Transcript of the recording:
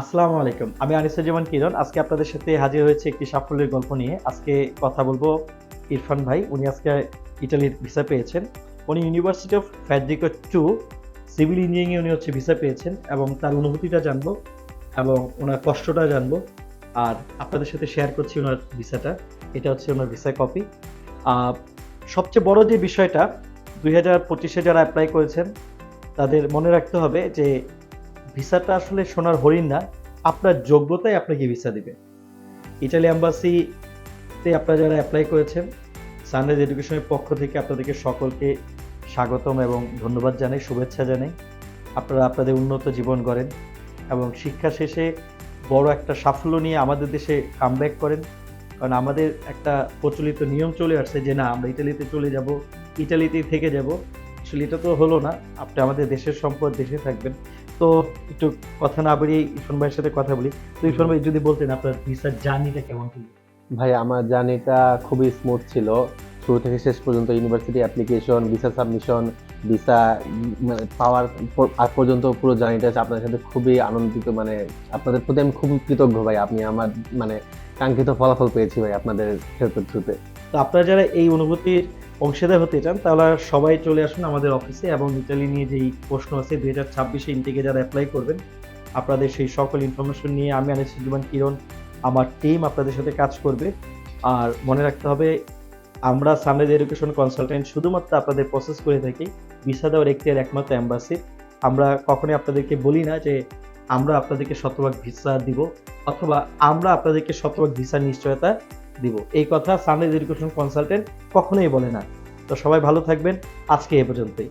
আসসালামু আলাইকুম। আমি আনিসুজ্জামান কিরণ। আজকে আপনাদের সাথে হাজির হয়েছি একটি সাফল্যের গল্প নিয়ে। আজকে কথা বলবো ইরফান ভাই। উনি আজকে ইটালির ভিসা পেয়েছেন। উনি ইউনিভার্সিটি অফ ফ্যাড্রিকো 2 সিভিল ইঞ্জিনিয়ারিং এ উনি ভিসা পেয়েছেন এবং তার অনুভূতিটা জানবো এবং ওনার কষ্টটা জানবো। আর আপনাদের সাথে শেয়ার করছি ওনার ভিসাটা। এটা হচ্ছে ওনার ভিসা কপি। আ সবচেয়ে বড় যে বিষয়টা 2025 এ যারা এপ্লাই করেছেন তাদের মনে রাখতে হবে যে ভিসাটা আসলে সোনার হরিণ না, আপনার যোগ্যতাই আপনাকে ভিসা দিবে। ইটালি এম্বাসিতে আপনারা যারা এপ্লাই করেছেন, সানরাইজ এডুকেশনের পক্ষ থেকে আপনাদেরকে সকলকে স্বাগতম এবং ধন্যবাদ জানাই, শুভেচ্ছা জানাই। আপনারা আপনাদের উন্নত জীবন গড়েন এবং শিক্ষা শেষে বড় একটা সাফল্য নিয়ে আমাদের দেশে কামব্যাক করেন। কারণ আমাদের একটা প্রচলিত নিয়ম চলে আসছে যে না আমরা ইটালিতে চলে যাব, ইটালিতেই থেকে যাব। আসলে এটা তো হলো না। আপনি আমাদের দেশের সম্পদ, দেশে থাকবেন। তো একটু কথা না বাড়িয়ে ইরফান ভাইয়ের সাথে কথা বলি। তো ইরফান ভাই যদি বলতেন আপনার ভিসার জার্নিটা কেমন ছিল? ভাই আমার জার্নিটা খুবই স্মুথ ছিল। শুরু থেকে শেষ পর্যন্ত university application, visa submission, visa মানে পাওয়ার আগ পর্যন্ত পুরো জার্নিটা আপনার সাথে খুবই আনন্দিত। মানে আপনাদের প্রতি আমি খুব কৃতজ্ঞ ভাই। আপনি আমার মানে কাঙ্ক্ষিত ফলাফল পেয়েছি ভাই আপনাদের হেল্পের থ্রুতে। তো আপনারা যারা এই অনুভূতির অংশীদার হতে চান তাহলে সবাই চলে আসুন আমাদের অফিসে এবং ইতালি নিয়ে যেই প্রশ্ন আছে 2026 ইনটেকে যারা এপ্লাই করবেন আপনাদের সেই সকল ইনফরমেশন নিয়ে আমি আনিসুজ্জামান কিরণ আমার টিম আপনাদের সাথে কাজ করবে। আর মনে রাখতে হবে আমরা সানরাইজ এডুকেশন কনসালটেন্ট শুধুমাত্র আপনাদের প্রসেস করে থাকি ভিসা দেওয়ার একমাত্র এম্বাসি। আমরা কখনোই আপনাদেরকে বলি না যে আমরা আপনাদেরকে শতভাগ ভিসা দিব অথবা আমরা আপনাদেরকে শতভাগ ভিসার নিশ্চয়তা দিব। এই কথা সানরাইজ এডুকেশন কনসালটেন্ট কখনোই বলে না। তো সবাই ভালো থাকবেন। আজকে এ পর্যন্তই।